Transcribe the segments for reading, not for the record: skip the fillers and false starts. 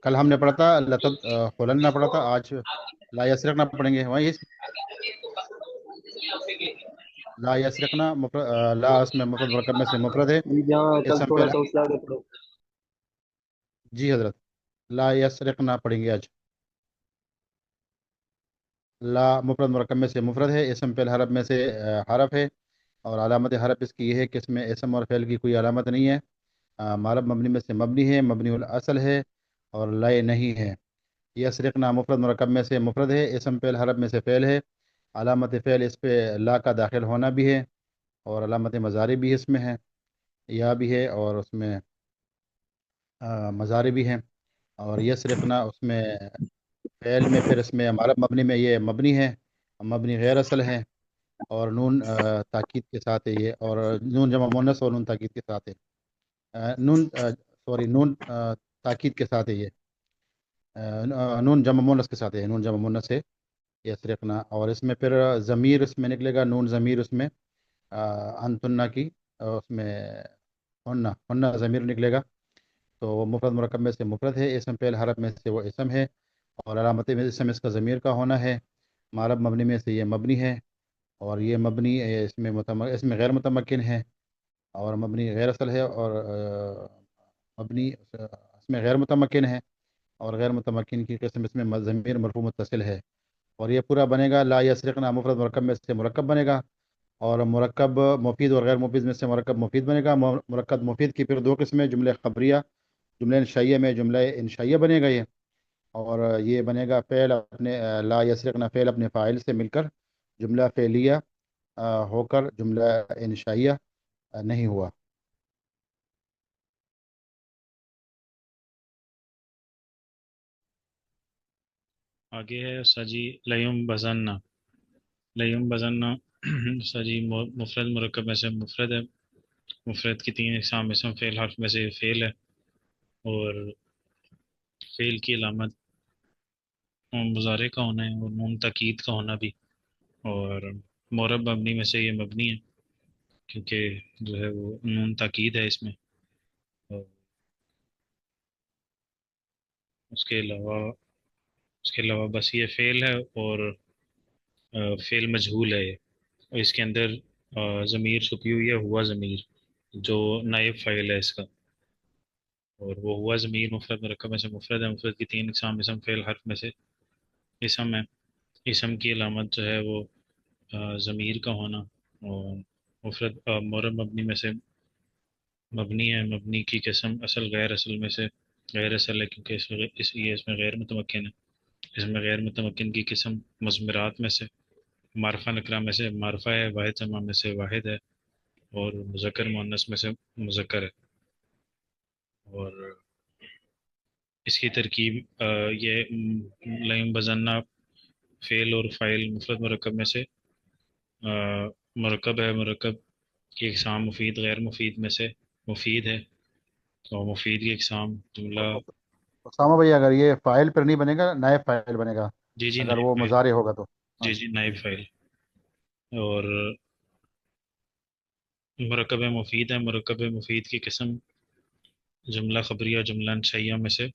कल हमने पढ़ा था लतद खुलन्ना पढ़ा था, आज ला यसरकना पढ़ेंगे। वही ला यसरकना ला उसमें मुफरद मुरक्कब में से मुफरद है। जी जहाँ कल इसम थोड़ा पे सा उससे आगे पढ़ो। जी हजरत, ला यसरकना पढ़ेंगे आज। ला मुफरद मुरक्कब में से मुफरद है, इसम पे हरफ में से हरफ है। और अलामत हरफ इसकी ये है कि इसमें इसम और फेल की कोई अलामत नहीं है। मारब मबनी में से मबनी है, मबनी उल असल है और लय नहीं है। यसरिकना मुफरद मुरक्कब में से मुफरद है, इसम फेल हरफ में से फेल है। अलामत फेल इस पे ला का दाखिल होना भी है और अलामत मजारी भी इसमें है, या भी है और उसमें मजारी भी है। और यसरिकना उसमें फेल में फिर इसमें हमारा मबनी में ये मबनी है, मबनी गैर असल है। और नून ताकीद के साथ है ये, और नून जमा मुन्नस और नून ताकीद के साथ है। नून सॉरी नून ताकीद के साथ है ये। नून जमा मुन्नस के साथ है, नून जमा मुन्नस है यसरिकना। और इसमें फिर ज़मीर उसमें निकलेगा, नून ज़मीर उसमें अनतुन्ना की उसमें हन्ना हन्ना ज़मीर निकलेगा। तो वो मुफरद मुरक्कब में से मुफरद है, इसम फेल हरफ में से वो इसम है। और अलामत में इसम इसका ज़मीर का होना है। मारब मबनी में से ये मबनी है, और ये मबनी इसमें गैर मुतमक्किन है और मबनी गैर असल है। और मबनी इसमें गैर मुतमक्किन है और गैर मुतमक्किन की किस्म इसमें ज़मीर मरफू मुत्तसिल है। और ये पूरा बनेगा ला यसरिकना मुफरद मुरक्कब में से मुरक्कब बनेगा। और मुरक्कब मुफीद और गैर मुफीद में से मुरक्कब मुफीद बनेगा। मुरक्कब मुफीद की फिर दो किस्में, जुमले खबरिया, जुमले इंशाइया में जुमला इंशाइया बनेगा ये। और ये बनेगा फ़ेल अपने ला यसरिकना फ़ेल अपने फ़ाइल से मिलकर जुमला फ़ेलिया होकर जुमला इंशाइया नहीं हुआ। आगे है सजी लयुम बजन्ना। लयुम बजन्ना सजी मुफरद मुरक्कब में से मुफरद है। मुफरद की तीन इकसाम, इसम फेल हर्फ में से फेल है। और फेल की अलामत मुजारे का होना है और नून ताकीद का होना भी। और मोरब मबनी में से ये मबनी है, क्योंकि जो है वो नून ताकीद है इसमें। और उसके अलावा बस ये फेल है। और फेल मजहूल है ये। और इसके अंदर ज़मीर छुपी हुई है, हुआ ज़मीर, जो नायब फ़ाइल है इसका। और वो हुआ ज़मीर मुफरद मुरक्कब में से मुफरद है। मुफरद की तीन इकसाम, इसम फेल हर्फ में से इसम है। इसम की अलामत जो है वो ज़मीर का होना। और मुफरद मुरब मबनी में से मबनी है। मबनी की किस्म असल गैर असल में से गैर असल है, क्योंकि इसलिए इसमें गैर मुतमक्किन है। इसमें गैर मुतमक्किन की किस्म मज़मरात में से मारफा नकरा में से मारफा है, वाहिद जमा में से वाहिद है, और मुज़क्कर मुअन्नस में से मुज़क्कर है। और इसकी तरकीब ये लम बजन्ना फ़ेल और फ़ाइल मुफरद मुरक्कब में से मुरक्कब है। मुरक्कब की इकसाम मुफीद गैर मुफीद में से मुफीद है। तो मुफीद की इकसाम जुमला। उसामा भाई, अगर ये फ़ाइल पर नहीं बनेगा, नायब फ़ाइल बनेगा जी जी अगर नाइब वो फ़ाइल। मुजारे होगा तो। जी हाँ। जी नाइब फ़ाइल। और मुरक्कब मुफीद है। मुरक्कब मुफीद की किस्म जुमला खबरिया जुमला शैया में से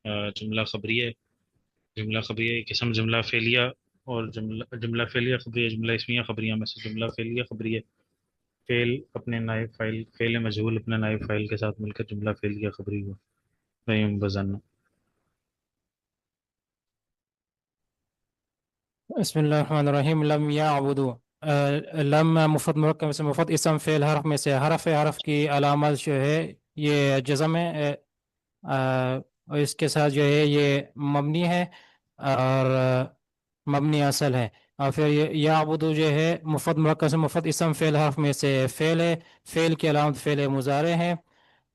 जुमला खबरिया। जुमला खबरिया की किस्म जुमला फेलिया। और जुमला फेलिया खबरिया जुमला इसमिया खबरिया में से जुमला फेलिया खबरिया। फेल अपने नाइब फ़ाइल, फेल मजहूल अपने नाइब फ़ाइल के साथ मिलकर जुमला फेलिया खबरी हुआ। वही बजाना। बिस्मिल्लाहिर्रहमानिर्रहीम। लम याबुदु। लम मुफरद मुरक्कब में से मुफरद, इसम फेल हरफ में से हरफ है। हरफ की अलामत जो है ये जज़म है। और इसके साथ जो है ये मबनी है और मबनी असल है। और फिर ये याबुदु जो है मुफरद मुरक्कब से मुफरद, इसम फेल हरफ में से फेल है। फेल की अलामत फेल मुजारे है।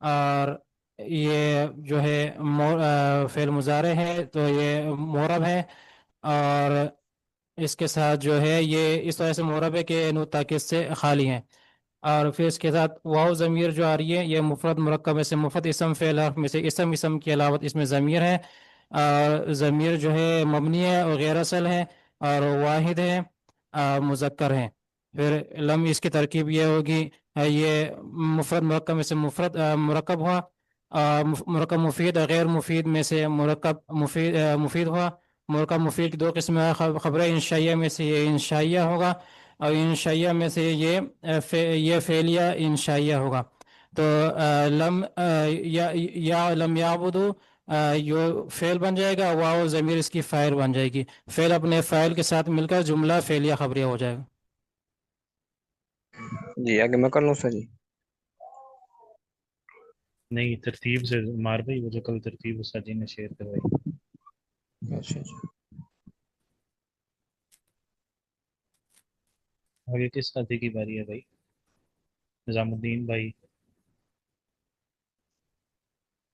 और ये जो है फेल मुजारे है तो ये मोरब है। और इसके साथ जो है ये इस तरह से मुरब है कि नो ताकीद से खाली है। और फिर इसके साथ वाव ज़मीर जो आ रही है ये मुफरद मुरक्कब में से मुफरद, इसम फेल हर्फ में से इसम की अलावत इसमें ज़मीर है। और ज़मीर जो है मबनी है और गैर असल है और वाहिद है, मुज़क्कर है। फिर लम इसकी तरकीब ये होगी, ये मुफरद मुरक्कब में से मुफरद मुरक्कब हुआ, मुरक्कब मुफीद गैर मुफीद में से मुरक्कब मुफीद हुआ। मुरक्कब मुफीद की दो किस्में हैं, खबर इंशाइया में से ये इंशाइया होगा, और इंशाइया में से ये ये फेलिया इंशाइया होगा। तो लम या लम याबुदु यो फेल बन जाएगा, वाओ ज़मीर इसकी फ़ाइल बन जाएगी। फेल अपने फ़ाइल के साथ मिलकर जुमला फेलिया खबरिया हो जाएगा। जी आगे मैं कर लूँ सर जी। नहीं, तरतीब से मार भाई, वो जो कल तरतीब उस्ताद जी ने शेयर करवाई। अच्छा अच्छा। आगे किस साथी की बारी है भाई? निजामुद्दीन भाई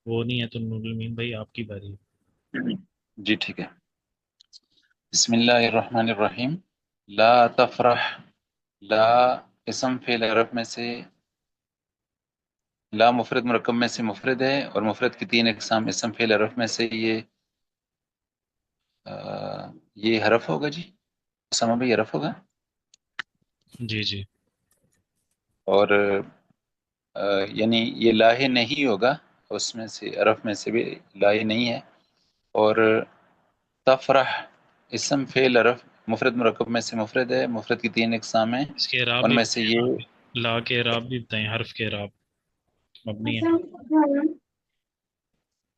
वो नहीं है तो नूरुल भाई आपकी बारी है। जी ठीक है। बिस्मिल्लाहिर्रहमानिर्रहीम। ला तफरह, ला इसम फेल अरब में से, ला मुफरद मुरक्कब में से मुफरद है और मुफरद की तीन इकसाम इसम फेल अरब में से ये हरफ होगा जी, समा भी हरफ होगा। जी जी। और यानी ये लाहे नहीं होगा, उसमें से अरफ में से भी लाहे नहीं है। और तफरह इसम फेल अरफ मुफरद मुरक्कब में से मुफरद है, मुफरद की तीन इकसाम है, इसके इराब भी उनमें से ये बताएं, ला के इराब भी बताएं, हर्फ के इराब मबनी है।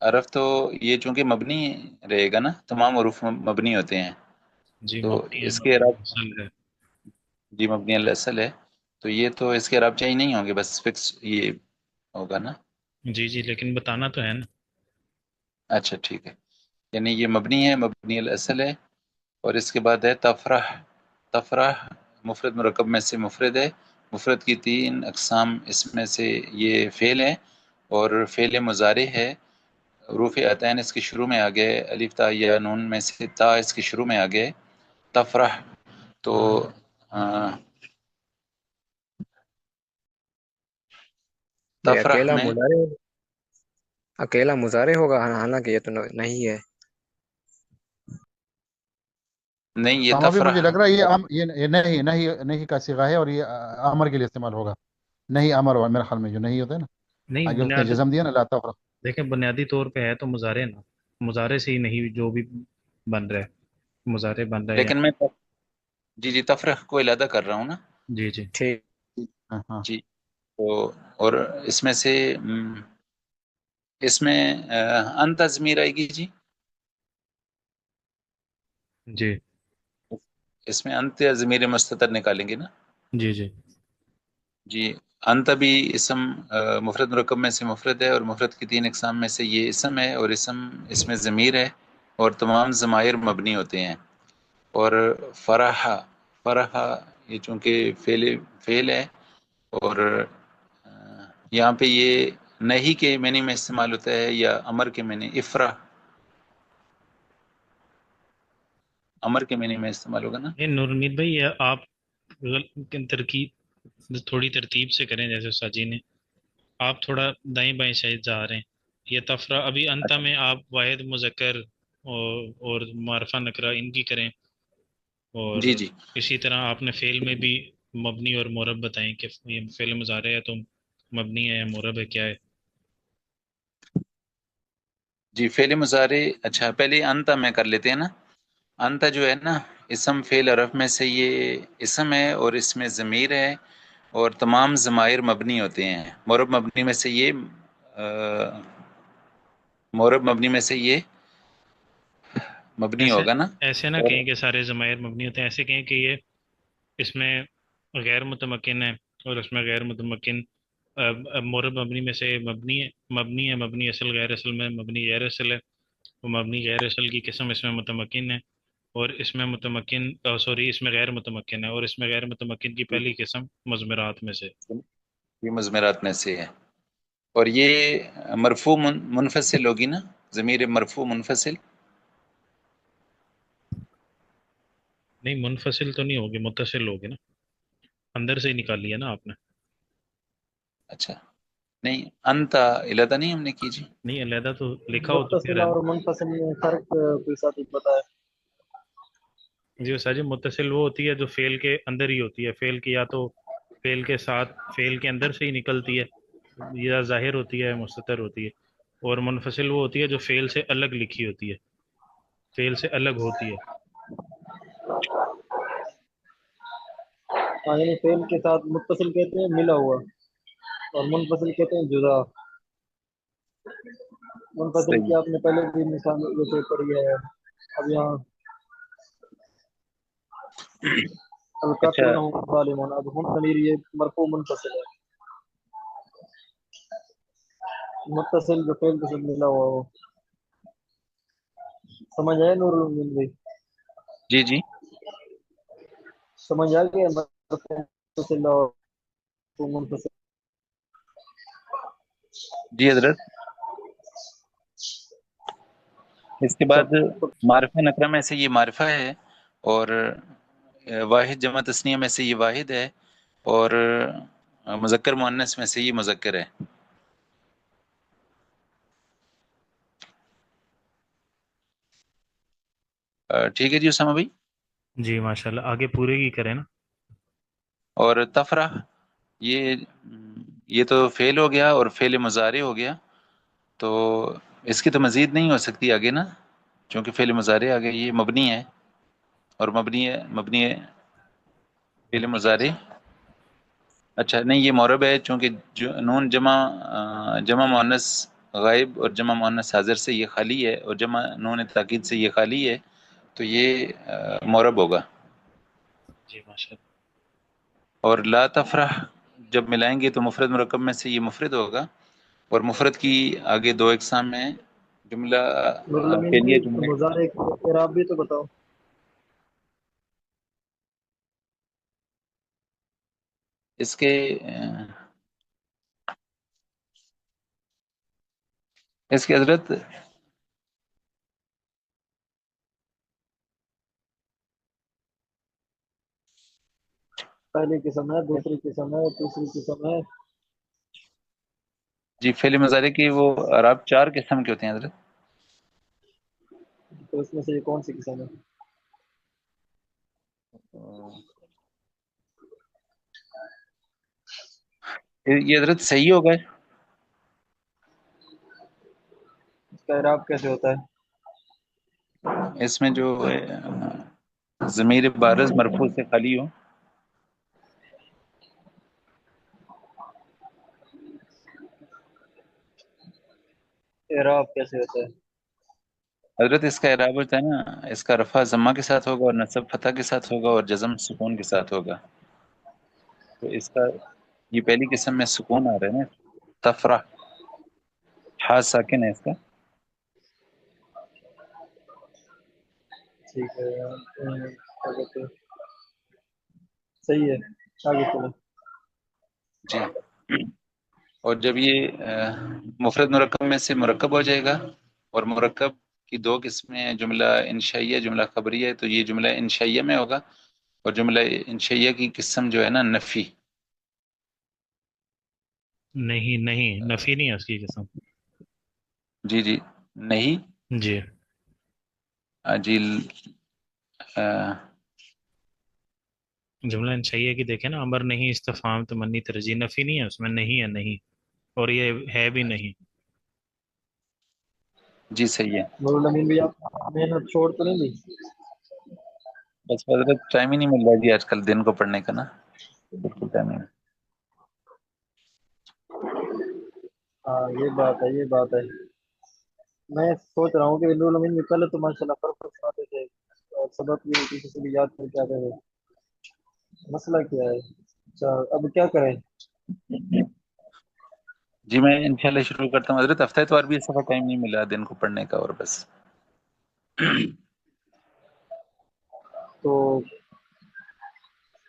अरफ तो ये चूंकि मबनी रहेगा ना, तमाम हरूफ मबनी होते हैं, जी तो मबनी है, इसके मबनी अरब असल है। जी मबनी अल असल है, तो ये तो इसके अरब चाहिए नहीं होंगे, बस फिक्स ये होगा ना। जी जी, लेकिन बताना तो है ना। अच्छा ठीक है, यानी ये मबनी है, मबनी अल असल है। और इसके बाद है तफरह। तफरह मुफरद मुरक्कब में से मुफरद है, मुफरद की तीन अकसाम इसमें से ये फ़ेल है और फ़ेल मुज़ारे है। रूफ़ अतैन इसके शुरू में आ गए, अलिफ ता या नून में से ता इसके शुरू में आ गए। तफरह तो ये तफरह में अकेला मुजारे होगा, हालांकि ये तो नहीं है। नहीं, ये सामा भी मुझे तफरह लग रहा है ये नहीं नहीं नहीं का सिगा है, और ये अमर के लिए इस्तेमाल होगा। नहीं अमर हुआ मेरे ख्याल में, जो नहीं होता है ना, नहीं, आगे उसने बुनियादी जज़म दिया ना, ला तफरह। देखें, बुनियादी तौर पे है तो मुजारे ना, मुजारे से ही नहीं जो भी बन रहा है मुजारे बन रहा है लेकिन यहाँ। मैं जी जी तफरह को इलादा कर रहा हूँ ना। जी जी ठीक। हाँ हाँ। जी तो और इसमें से इसमें अंत अजमीर आएगी जी। जी इसमें अंत या ज़मीर मुस्ततर निकालेंगे ना। जी जी। जी अंत भी इसम मुफरद मुरक्कब में से मुफरद है और मुफरद की तीन इकसाम में से ये इसम है, और इसम इसमें ज़मीर है और तमाम ज़मायर मबनी होते हैं। और फराहा, फराहा ये चूँकि फेल है, और यहाँ पे ये नहीं के मैनी में इस्तेमाल होता है या अमर के मैनी, इफ़रा अमर के मैनी में इस्तेमाल होगा ना। ये नूरमीत भाई, ये आप तरकीब थोड़ी तरतीब से करें जैसे साजी ने, आप थोड़ा दाएं बाएं शायद जा रहे हैं। ये तफरा अभी अंता में आप वाहिद मुज़क्कर और मारफा नकरा इनकी करें, और जी जी इसी तरह आपने फेल में भी मबनी और मोरब बताएं कि ये फेल मुजारे है तो मबनी है या मोरब है, क्या है। जी फेल मुजारे। अच्छा पहले अंता में कर लेते हैं ना। अंता जो है ना, इसम फेल अरफ में से ये इसम है और इसमें ज़मीर है और तमाम ज़मायर मबनी होते हैं। मोरब मबनी में से ये मोरब मबनी में से ये मबनी ऐसे होगा ना। ऐसे ना और कहें कि सारे ज़मायर मबनी होते हैं, ऐसे कहें कि ये इसमें गैर मुतमक्किन है और उसमें गैर मुतमक्किन मोरब मबनी में से मबनी है, मबनी असल गैर असल में मबनी गैर असल है। वो मबनी गैर असल की किस्म इसमें मुतमक्किन है, और इसमें मुतमक्किन सॉरी इसमें गैर मुतमक्किन है, और इसमें गैर मुतमक्किन की पहली किस्म मज़मरात में से। ये मुज़मरात में से है। और ये मरफू मुनफसिल होगी ना, ज़मीर मरफू मुनफसिल। नहीं, मुनफसिल तो नहीं होगी, मुत्तसिल होगी ना, अंदर से ही निकाल लिया ना आपने। अच्छा नहीं, अंता इलादा नहीं हमने की जी। नहीं, अलहदा तो लिखा हो तो फिर मुत्तसिल और मुनफसिल में फर्क कोई साथी बताए। जी उस्ताद जी, मुत्तसिल वो होती है जो फेल के अंदर ही होती है, फेल की या तो फेल के साथ, फेल के अंदर से ही निकलती है, या ज़ाहिर होती है, मुस्ततर होती है। और मुनफसिल वो होती है जो फेल से अलग लिखी होती है, फेल से अलग होती है। हाँ, यानी फेल के साथ मुत्तसिल कहते हैं मिला हुआ, और मुनफसिल कहते हैं जुदा। मुनफसिल की सही। आपने पहले भी मिसाल जैसे पढ़ी है। अब यहाँ अब अच्छा, कातिबुन हुम ज़ालिमून, अब हुम ज़मीर ये मरफू मुनफसिल है। मुत्तसिल जो फेल के साथ मिला हुआ हो। समझ आया नूरुल उम्मीन भाई? जी जी समझ आ गया मरफू मुत्तसिल और मुनफसिल? जी हजरत। इसके अच्छा, बाद मारिफा नकरा में से ये मारिफा है, और वाहिद जमा तस्निया में से ये वाहिद है, और मुज़क्कर मुअन्नस में से ये मुज़क्कर है। ठीक है जी उसामा भाई। जी माशाल्लाह, आगे पूरे की करें ना। और तफरा, ये तो फेल हो गया और फेल मुजारे हो गया, तो इसकी तो मज़ीद नहीं हो सकती आगे ना, क्योंकि फेल मुजारे आगे ये मबनी है, और मबनी है फेल मुजारे। अच्छा नहीं, ये मौरब है, चूँकि नून जमा मुअन्नस गायब और जमा मुअन्नस हाजिर से ये खाली है, और जमा नून ताकीद से ये खाली है, तो ये मौरब होगा। जी माशाल्लाह। और ला तफरह जब मिलाएंगे तो मुफरद मुरक्कब में से ये मुफरद होगा, और मुफरद की आगे दो इकसाम है, जुमला नूरुल अमीन फेलिया भाई, जुमला। मुज़ारे के इराब भी तो बताओ। इसके इसकी हजरत पहली किस्म है, दूसरी किस्म है, तीसरी किस्म है। जी फेल मुजारे की वो अरब चार किस्म के होते हैं हजरत। तो इसमें से ये कौन सी किस्म है? ये हजरत सही होगा। इसका इराब कैसे होता है? इसमें जो ज़मीर बारिज़ मरफू से खाली हो। इराब कैसे होता है? हजरत इसका इराब होता है ना, इसका रफा जम्मा के साथ होगा, और नसब फतह के साथ होगा, और जज़म सुकून के साथ होगा। तो इसका ये पहली किस्म में सुकून आ रहा है ना, तफरा, हा साकिन है इसका। ठीक है, क्या कहते हैं? सही है, आगे चलो। जी। और जब ये मुफरद मुरक्कब में से मुरक्कब हो जाएगा, और मुरक्कब की दो किस्में हैं, जुमला इंशाइया, जुमला खबरिया है, तो ये जुमला इंशाइया में होगा, और जुमला इंशाइया की किस्म जो है ना नफ़ी। नहीं नहीं, नफी नहीं है उसकी कसम। जी जी नहीं। जी। जी अ, जुमला चाहिए कि देखें ना, अमर नहीं, इस्तिफाम, तमन्नी, तरजीह, नफी नहीं है उसमें, नहीं है नहीं, और ये है भी नहीं। जी सही है। नूरुल अमीन भी आप मेहनत छोड़ तो नहीं दी? बस हजरत टाइम ही नहीं मिल रहा जी आजकल दिन को पढ़ने का ना, बिल्कुल टाइम नहीं। हाँ, ये बात है, ये बात है। मैं सोच रहा हूँ कि नूरुल अमीन भी पहले तो माशाल्लाह फर्क सुनाते थे, और सबक भी किसी से भी याद करके आते थे। मसला क्या है? अच्छा, अब क्या करें? जी मैं इंशाल्लाह शुरू करता हूँ हजरत, हफ्ते इतवार भी इस दफा टाइम नहीं मिला दिन को पढ़ने का, और बस। तो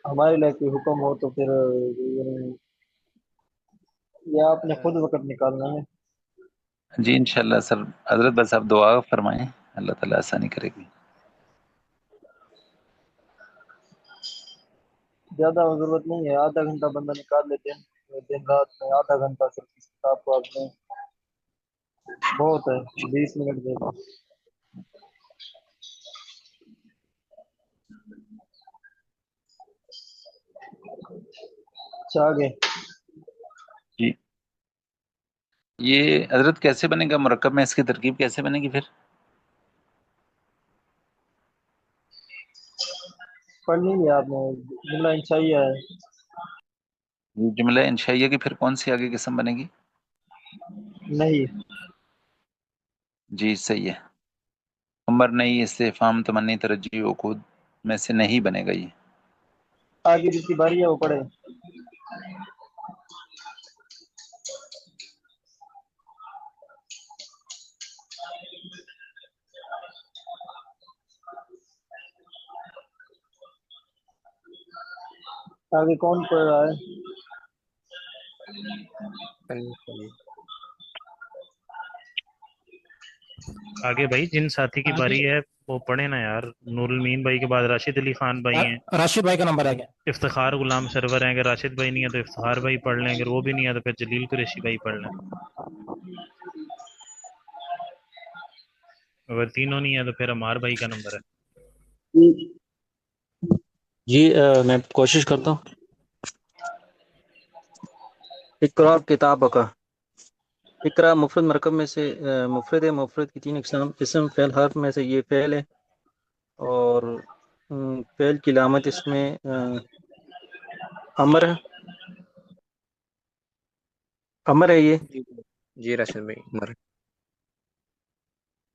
हमारे लिए कोई हुक्म हो तो फिर ये आपने खुद वक्त निकालना है। जी इंशाल्लाह सर। हजरत बस आप दुआ फरमाएं, अल्लाह ताला आसानी करेगी। ज्यादा जरूरत नहीं है, आधा घंटा बंदा निकाल लेते हैं दिन रात में, आधा घंटा सिर्फ किसी किताब को आपने, बहुत है, 20 मिनट दे दो। अच्छा आगे जी ये हजरत कैसे बनेगा मुरक्कब में, इसकी तरकीब कैसे बनेगी फिर? पढ़ नहीं लिया आपने, जुमला इंशाइया है। जुमला इंशाइया की फिर कौन सी आगे किस्म बनेगी? नहीं, जी सही है। उमर नहीं, इस्तेफाम तमन्नी तरज्जी उकूद में से नहीं बनेगा ये। आगे जिसकी बारी है वो पढ़े। आगे कौन पढ़ रहा है? आगे भाई जिन साथी की बारी है वो पढ़े ना यार। नूरुल मीन भाई के बाद राशिद अली खान भाई हैं, राशिद भाई का नंबर आ गया। इफ्तिखार गुलाम सरवर हैं। अगर राशिद भाई नहीं है तो इफ्तिखार भाई पढ़ लें, अगर वो भी नहीं है तो फिर जलील कुरैशी भाई पढ़ लें। अगर तीनों नहीं है तो फिर अमार भाई का नंबर है। जी मैं कोशिश करता हूँ। इकरा किताब का। इकरा मुफरद मरकब में से मुफरद की तीन इकसाम, इसम फ़ेल हर्फ में से ये फ़ेल है, और फ़ेल की लामत इसमें अमर है। अमर है ये। जी राशिद भाई उमर।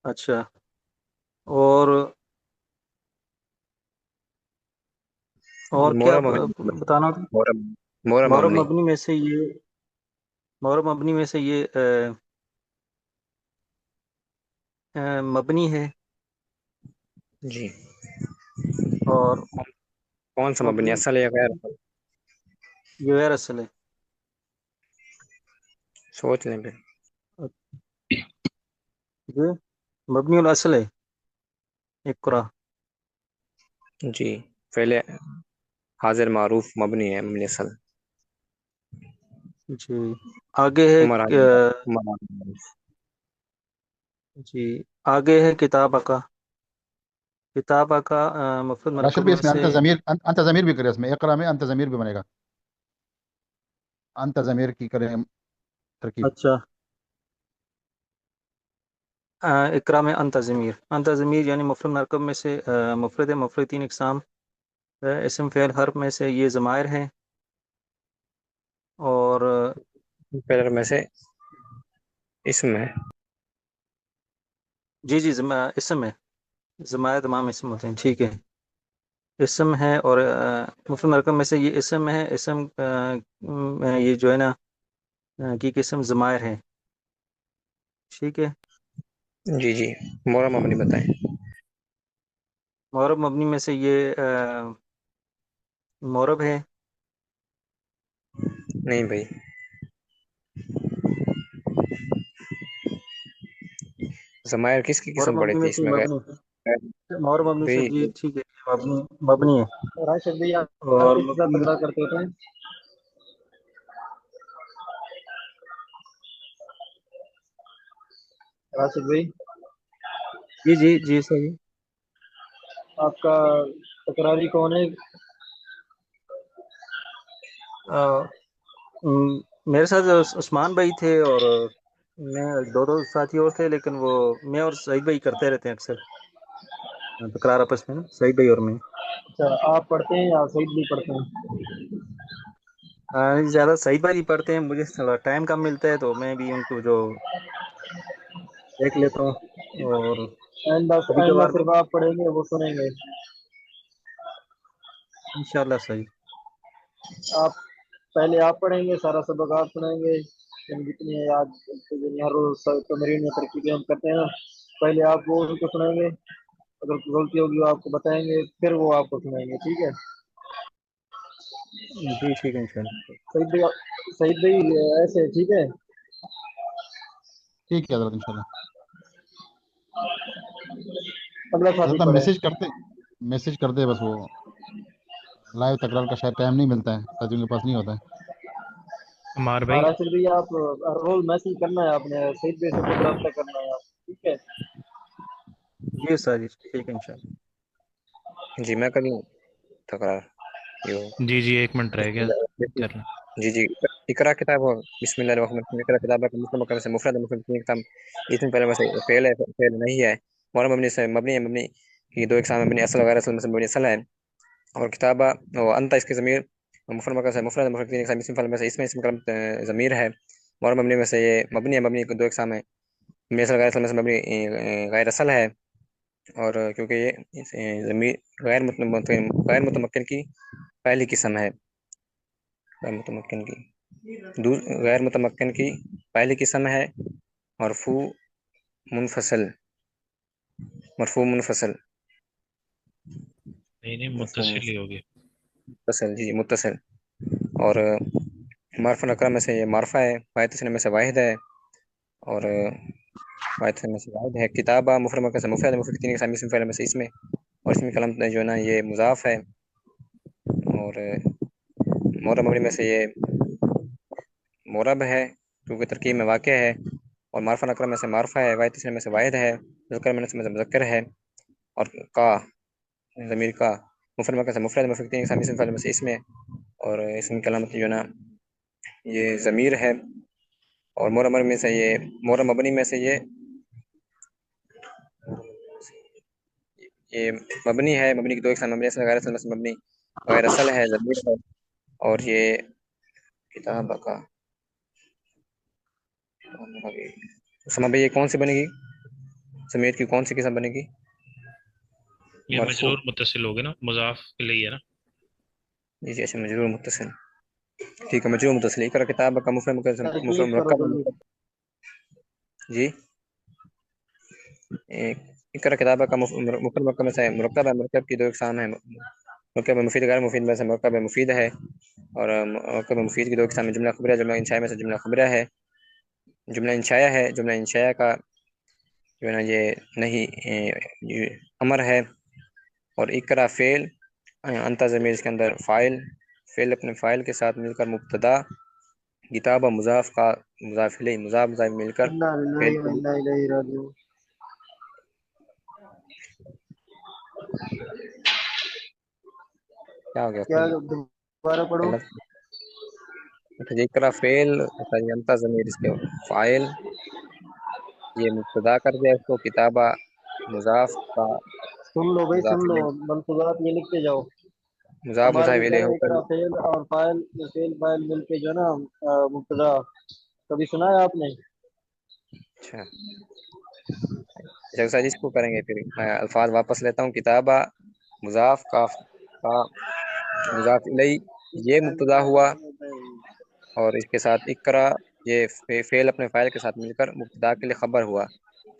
अच्छा, और क्या मोहरा मबनी, बताना था? मोहरा मोहरा मौरब मबनी। मबनी में से ये मौरब मबनी में से ये मबनी है, जी और कौन सा मबनी, मबनी असल है या गैर असल? ये गैर असल है। सोच लें फिर। ये मबनी और असल है इकरा। जी पहले हाजिर मारूफ मबनी है, मबनी असल। जी आगे है उमर हाजिर उमर हाजिर मारूफ। जी आगे है किताब का। किताब का मुफरद राशिद मरकब भी में इसमें से। अंत ज़मीर भी करे, इसमें इकरा में अंत ज़मीर भी बनेगा, अंत ज़मीर की करें तरकीब। अच्छा, इकरा में अंत ज़मीर यानी मुफरद मरकब में से मुफरद तीन इकसाम, इसम फ़ेल हर्फ में से ये ज़मायर हैं, और पहले में से इसम है। जी जी इसम है। ज़मायर तमाम इसम होते हैं, ठीक है। इसम है, और मुफरद मरकब में से ये इसम है। इसम ये जो है ना की किस्म ज़मायर है, ठीक है। जी जी मोहरा मबनी बताएं। मौरब मबनी में से ये मौरब है। नहीं भाई, जमायर किसकी मौरब किस्म पड़ी मबनी में थी से इसमें? मौरब मबनी से भाई जी ठीक है, मबनी है। राशिद भाई आप और किसके साथ मबनी, तकरार करते होते हैं? राशिद भाई जी जी जी सही। आपका तकरारी कौन है? अ, मेरे साथ उस्मान भाई थे, और मैं दो साथी और थे, लेकिन वो मैं और सईद भाई करते रहते हैं अक्सर तकरार आपस में ना, सईद भाई और मैं। अच्छा, आप पढ़ते हैं या सईद भी पढ़ते हैं? ज़्यादा सईद भाई पढ़ते हैं, मुझे थोड़ा टाइम कम मिलता है, तो मैं भी उनको जो देख लेता हूँ, और कभी आइंदा कभार सिर्फ आप पढ़ेंगे, वो सुनेंगे। इंशाल्लाह सही। आप पहले आप पढ़ेंगे, सारा सबक आप सुनाएंगे। हम जितनी आज हर रोज तमरीन में तरकीबें हम करते हैं ना, पहले आप वो उनको सुनाएंगे, अगर कोई गलती होगी वो आपको बताएंगे, फिर वो आपको सुनाएंगे, ठीक है? जी ठीक है इंशाल्लाह। सईद भाई ऐसे ठीक है। ठीक है हजरत, इंशाल्लाह। अगला साथी हजरत पढ़े। मैसेज कर दे बस, वो लाइव तकरार का शायद टाइम नहीं मिलता है, साथियों के पास नहीं होता है। अमार हाँ भाई राशिद भाई, आप हर रोज मैसेज करना है आपने, सईद भाई से खुद रब्ता करना है आप, ठीक है? जी सर, ठीक है इंशाल्लाह। जी मैं करूँ तकरार। جی جی 1 منٹ رہ گیا کر رہا جی جی اقرا کتاب ہو بسم اللہ الرحمن الرحیم اقرا کتاب کا مسلم مکمل سے مفرد مفرد کی کتاب اس میں پہلے ویسے فعل ہے فعل نہیں ہے اور مبنی سے مبنی ہے مبنی کی دو اقسام مبنی اصل غیر اصل مبنی اصل ہے اور کتابہ وہ انت اس کی ضمیر مفرد مکمل سے مفرد مفرد کی اسم فعل میں سے اس میں اسم کلام ضمیر ہے اور مبنی میں سے یہ مبنی ہے مبنی کی دو اقسام ہے مبنی اصل غیر اصل میں سے مبنی غیر اصل ہے اور کیونکہ یہ ضمیر غیر متمکن کی پہلی قسم ہے غیر متمکن کی غیر متمکن کی پہلی قسم ہے مرفوع منفصل نہیں متصل ہی ہو گیا متصل جی متصل اور معرفہ نکرہ میں سے یہ معرفہ ہے واحد تثنیہ میں سے واحد ہے اور واحد تثنیہ میں سے واحد ہے کتابہ مفرد مکمل سے مفرد مفرد تین اقسام اسم فعل میں سے اس میں اور اس میں کلام جو ہے نا یہ مضاف ہے اور مورب مبنی میں سے یہ مورب ہے کیونکہ ترکیب میں واقع ہے اور معرفہ نکرہ میں سے معرفہ ہے واحد تثنیہ میں سے واحد ہے مذکر میں سے مذکر ہے اور کا ضمیر کا مفرد مکمل سے مفرد مفرد تین اقسام اسم فعل میں سے اس میں اور اس میں کلامت جو ہے نا یہ ضمیر ہے اور مورب مبنی میں سے یہ مورب مبنی میں سے یہ مبنی ہے مبنی کی دو اقسام مبنی اصل غیر اصل میں سے مبنی غیر اصل ہے ضمیر ہے اور یہ کتاب کا سما یہ کون سی بنے گی ضمیر کی کون سی قسم بنے گی یہ مرفوع مجرور متصل ہو گیا نا مضاف کے لیے ہے نا جی جی اچھا مجرور متصل ٹھیک ہے مجرور متصل اقرا کتاب کا مفرد ترکیب کرو مرکب جلدی. جی اقرا کتاب کا مفرد مرکب میں سے مرکب ہے مرکب کی دو اقسام ہیں مرکب مفید غیر مفید میں سے مرکب مفید ہے اور مرکب مفید کی دو اقسام میں جملہ خبریہ جملہ انشائیہ میں سے جملہ خبریہ ہے جملہ انشائیہ ہے جملہ انشائیہ کا جو ہے نا یہ نہیں امر ہے اور اقرا فعل انت ضمیر اس کے اندر فاعل فعل اپنے فاعل کے ساتھ مل کر مبتدا کتاب مضاف کا مضاف الیہ مضاف مضاف مل کر انا للہ و انا الیہ راجعون. کیا ہو گیا کیا دوبارہ پڑھو. اقرا فعل انت ضمیر اس کے فاعل یہ مبتدا کر دیا اس کو کتابہ مضاف کا سن لو بھائی مضاف سن لو الیہ ملفوظات یہ لکھتے جاؤ. مضاف ہمارے مضاف جو الیہ ہے ہو کر اقرا فعل اور فاعل مل کے جو ہے نا مبتدا کبھی سنا ہے آپ نے؟ اچھا جیسا جس کو کریں گے پھر میں الفاظ واپس لیتا ہوں کتابہ مضاف کا مضاف الیہ یہ مبتدا ہوا اور اس کے ساتھ اقرا یہ فعل اپنے فاعل کے ساتھ مل کر مبتدا کے لیے خبر ہوا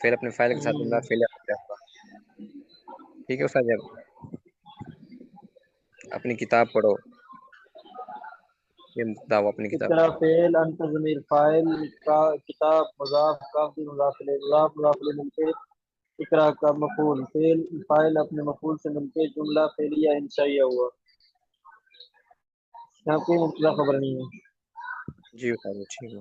فعل اپنے فاعل کے ساتھ مل کر فعل ہوا ٹھیک ہے استاد جب اپنی کتاب پڑھو یہ مبتدا ہوا اپنی کتاب اقرا فعل انت ضمیر فاعل کا کتاب مضاف کافی مضاف الیہ مضاف الیہ مل کے اقرا کا مفعول فاعل اپنے مفعول سے مل کے جملہ فعلیہ انشائیہ ہوا. یہاں کوئی مبتدا خبر نہیں ہے. جی استاد ٹھیک ہے